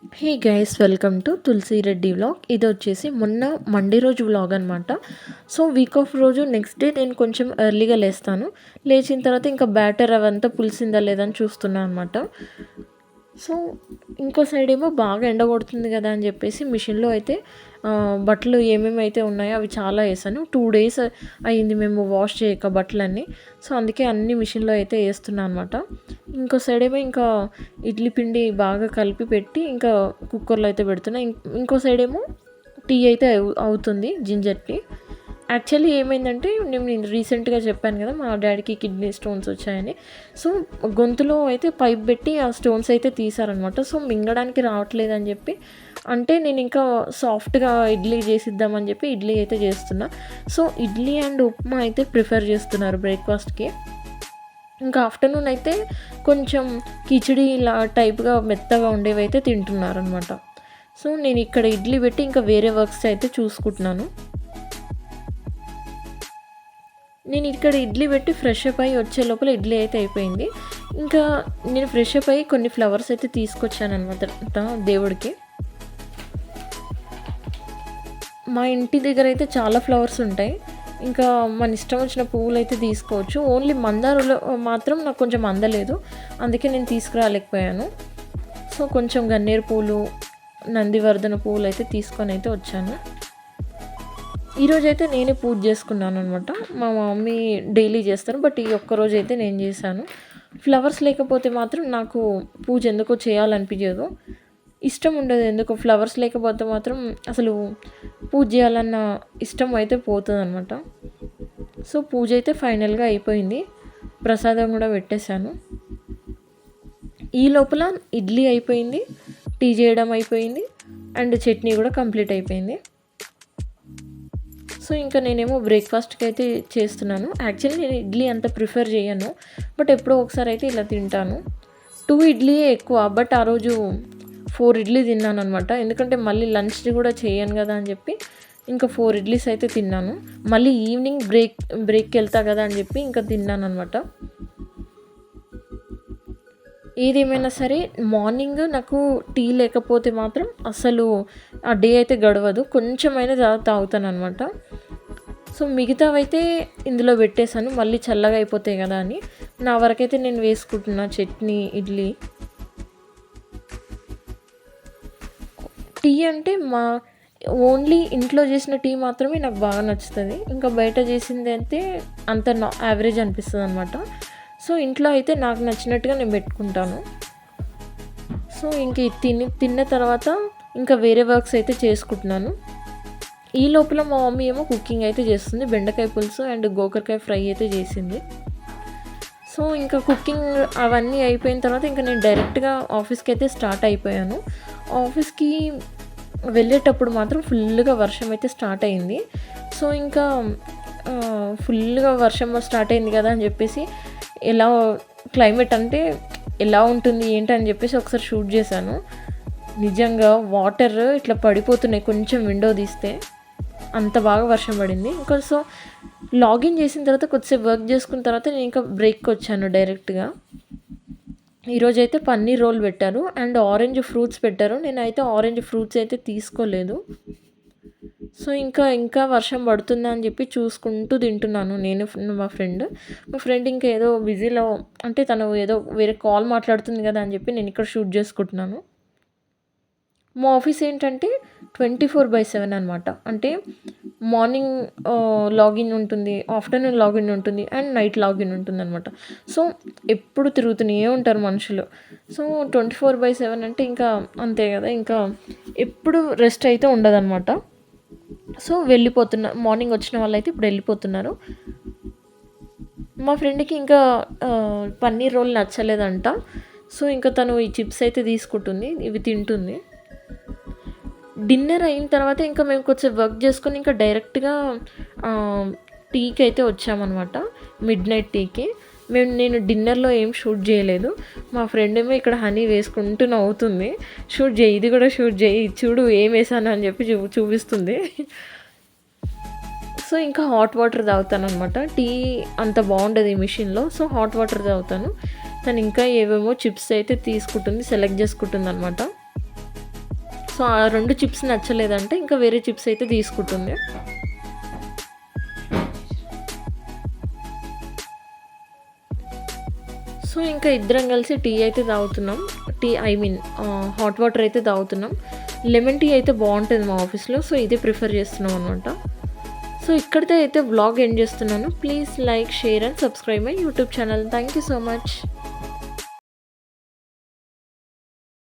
Hey guys, welcome to Tulasi Reddy vlog. ఇది వచ్చేసి మొన్న మండే రోజు వ్లాగ్ అనమాట. సో వీక్ ఆఫ్ రోజు నెక్స్ట్ డే నేను కొంచెం ఎర్లీగా లేస్తాను. లేచిన తర్వాత ఇంకా బ్యాటర్ అవంతా పులిసిందా లేదని చూస్తున్నాను అనమాట. సో ఇంకో సైడ్ ఏమో బాగా ఎండ కొడుతుంది కదా అని చెప్పేసి మిషన్లో అయితే బట్టలు ఏమేమి అయితే ఉన్నాయో అవి చాలా వేసాను. 2 days అయింది మేము వాష్ చేయక బట్టలన్నీ. సో అందుకే అన్ని మిషన్లో అయితే వేస్తున్నాను అనమాట. ఇంకో సైడ్ ఏమో ఇంకా ఇడ్లీ పిండి బాగా కలిపి పెట్టి ఇంకా కుక్కర్లో అయితే పెడుతున్నా. ఇంకో సైడ్ ఏమో టీ అయితే అవుతుంది, జింజర్ టీ. యాక్చువల్లీ ఏమైందంటే నేను రీసెంట్గా చెప్పాను కదా మా డాడీకి కిడ్నీ స్టోన్స్ వచ్చాయని. సో గొంతులో అయితే పైప్ పెట్టి ఆ స్టోన్స్ అయితే తీసారనమాట. సో మింగడానికి రావట్లేదని చెప్పి అంటే నేను ఇంకా సాఫ్ట్గా ఇడ్లీ చేసిద్దామని చెప్పి ఇడ్లీ అయితే చేస్తున్నా. సో ఇడ్లీ అండ్ ఉప్మా అయితే ప్రిఫర్ చేస్తున్నారు బ్రేక్ఫాస్ట్కి. ఇంకా ఆఫ్టర్నూన్ అయితే కొంచెం కిచిడి ఇలా టైప్గా మెత్తగా ఉండేవి అయితే తింటున్నారనమాట. సో నేను ఇక్కడ ఇడ్లీ పెట్టి ఇంకా వేరే వర్క్స్ అయితే చూసుకుంటున్నాను. నేను ఇక్కడ ఇడ్లీ పెట్టి ఫ్రెష్ అప్ అయ్యి వచ్చే లోపల ఇడ్లీ అయితే అయిపోయింది. ఇంకా నేను ఫ్రెష్ అప్ అయ్యి కొన్ని ఫ్లవర్స్ అయితే తీసుకొచ్చాను అనమాట దేవుడికి. మా ఇంటి దగ్గర అయితే చాలా ఫ్లవర్స్ ఉంటాయి. ఇంకా మన ఇష్టం వచ్చిన పువ్వులు అయితే తీసుకోవచ్చు. ఓన్లీ మందారులో మాత్రం నాకు కొంచెం అందలేదు, అందుకే నేను తీసుకురాలేకపోయాను. సో కొంచెం గన్నేరు పూలు, నందివర్ధన పువ్వులు అయితే తీసుకొని అయితే వచ్చాను. ఈరోజైతే నేనే పూజ చేసుకున్నాను అనమాట. మా మమ్మీ డైలీ చేస్తారు, బట్ ఈ ఒక్కరోజు అయితే నేను చేశాను. ఫ్లవర్స్ లేకపోతే మాత్రం నాకు పూజ ఎందుకో చేయాలనిపించదు, ఇష్టం ఉండదు. ఎందుకో ఫ్లవర్స్ లేకపోతే మాత్రం అసలు పూజ చేయాలన్న ఇష్టం అయితే పోతుంది అనమాట. సో పూజ అయితే ఫైనల్గా అయిపోయింది, ప్రసాదం కూడా పెట్టేశాను. ఈ లోపల ఇడ్లీ అయిపోయింది, టీ చేయడం అయిపోయింది, అండ్ చట్నీ కూడా కంప్లీట్ అయిపోయింది. సో ఇంకా నేనేమో బ్రేక్ఫాస్ట్కి అయితే చేస్తున్నాను. యాక్చువల్లీ నేను ఇడ్లీ అంత ప్రిఫర్ చేయను, బట్ ఎప్పుడో ఒకసారి అయితే ఇలా తింటాను. 2 ఇడ్లీయే ఎక్కువ, బట్ ఆ రోజు 4 ఇడ్లీ తిన్నాను అనమాట. ఎందుకంటే మళ్ళీ లంచ్ కూడా చేయను కదా అని చెప్పి ఇంకా 4 ఇడ్లీస్ అయితే తిన్నాను. మళ్ళీ ఈవినింగ్ బ్రేక్కి వెళ్తా కదా అని చెప్పి ఇంకా తిన్నాను అనమాట. ఏదేమైనా సరే మార్నింగ్ నాకు టీ లేకపోతే మాత్రం అసలు ఆ డే అయితే గడవదు. కొంచెమైనా తాగుతాను అనమాట. సో మిగతావైతే ఇందులో పెట్టేశాను, మళ్ళీ చల్లగా అయిపోతాయి కదా అని. నా వరకైతే నేను వేసుకుంటున్నా చట్నీ, ఇడ్లీ. టీ అంటే ఓన్లీ ఇంట్లో చేసిన టీ మాత్రమే నాకు బాగా నచ్చుతుంది. ఇంకా బయట చేసింది అయితే అంత యావరేజ్ అనిపిస్తుంది అనమాట. సో ఇంట్లో అయితే నాకు నచ్చినట్టుగా నేను పెట్టుకుంటాను. సో ఇంక తిన్న తర్వాత ఇంకా వేరే వర్క్స్ అయితే చేసుకుంటున్నాను. ఈ లోపల మా మమ్మీ ఏమో కుకింగ్ అయితే చేస్తుంది. బెండకాయ పులుసు అండ్ గోకరకాయ ఫ్రై అయితే చేసింది. సో ఇంకా కుకింగ్ అవన్నీ అయిపోయిన తర్వాత ఇంకా నేను డైరెక్ట్గా ఆఫీస్కి అయితే స్టార్ట్ అయిపోయాను. ఆఫీస్కి వెళ్ళేటప్పుడు మాత్రం ఫుల్గా వర్షం అయితే స్టార్ట్ అయింది. సో ఇంకా ఫుల్గా వర్షం స్టార్ట్ అయింది కదా అని చెప్పేసి ఎలా క్లైమేట్ అంటే ఎలా ఉంటుంది ఏంటి అని చెప్పేసి ఒకసారి షూట్ చేశాను. నిజంగా వాటర్ ఇట్లా పడిపోతున్నాయి కొంచెం విండో తీస్తే, అంత బాగా వర్షం పడింది. ఇంకా సో లాగిన్ చేసిన తర్వాత కొద్దిసేపు వర్క్ చేసుకున్న తర్వాత నేను ఇంకా బ్రేక్కి వచ్చాను డైరెక్ట్గా. ఈరోజైతే పన్నీర్ రోల్ పెట్టారు అండ్ ఆరెంజ్ ఫ్రూట్స్ పెట్టారు. నేనైతే ఆరెంజ్ ఫ్రూట్స్ అయితే తీసుకోలేదు. సో ఇంకా వర్షం పడుతుందా అని చెప్పి చూసుకుంటూ తింటున్నాను నేను, మా ఫ్రెండ్ ఇంకా ఏదో బిజీలో అంటే తను ఏదో వేరే కాల్ మాట్లాడుతుంది కదా అని చెప్పి నేను ఇక్కడ షూట్ చేసుకుంటున్నాను. మా ఆఫీస్ ఏంటంటే 24/7 అనమాట. అంటే మార్నింగ్ లాగిన్ ఉంటుంది, ఆఫ్టర్నూన్ లాగిన్ ఉంటుంది అండ్ నైట్ లాగిన్ ఉంటుంది అనమాట. సో ఎప్పుడు తిరుగుతూనే ఉంటారు మనుషులు. సో 24/7 అంటే ఇంకా అంతే కదా, ఇంకా ఎప్పుడు రెస్ట్ అయితే ఉండదన్నమాట. సో మార్నింగ్ వచ్చిన వాళ్ళు అయితే ఇప్పుడు వెళ్ళిపోతున్నారు. మా ఫ్రెండ్కి ఇంకా పన్నీర్ రోల్ నచ్చలేదంట. సో ఇంకా తను ఈ చిప్స్ అయితే తీసుకుంటుంది, ఇవి తింటుంది. డిన్నర్ అయిన తర్వాత ఇంకా మేము కొంచెం వర్క్ చేసుకొని ఇంకా డైరెక్ట్గా టీకి అయితే వచ్చామన్నమాట, మిడ్ నైట్ టీకి. నేను డిన్నర్లో ఏం షూట్ చేయలేదు. మా ఫ్రెండ్ ఏమో ఇక్కడ హనీ వేసుకుంటూ నవ్వుతుంది, షూట్ చేయి, ఇది కూడా షూట్ చేయి, చూడు ఏం వేసాను అని చెప్పి చూపిస్తుంది. సో ఇంకా హాట్ వాటర్ తాగుతాను అనమాట. టీ అంత బాగుండదు ఈ మిషన్లో, సో హాట్ వాటర్ తాగుతాను. తను ఇంకా ఏవేమో చిప్స్ అయితే తీసుకుంటుంది, సెలెక్ట్ చేసుకుంటుంది అనమాట. సో ఆ 2 చిప్స్ నచ్చలేదంటే ఇంకా వేరే చిప్స్ అయితే తీసుకుంటుంది. సో ఇంకా ఇద్దరం కలిసి టీ అయితే తాగుతున్నాం. హాట్ వాటర్ అయితే తాగుతున్నాం. లెమన్ టీ అయితే బాగుంటుంది మా ఆఫీస్‌లో. సో ఇదే ప్రిఫర్ చేస్తున్నాం అనమాట. సో ఇక్కడితో అయితే వ్లాగ్ ఎండ్ చేస్తున్నాను. Please like, share and subscribe my YouTube channel. Thank you so much.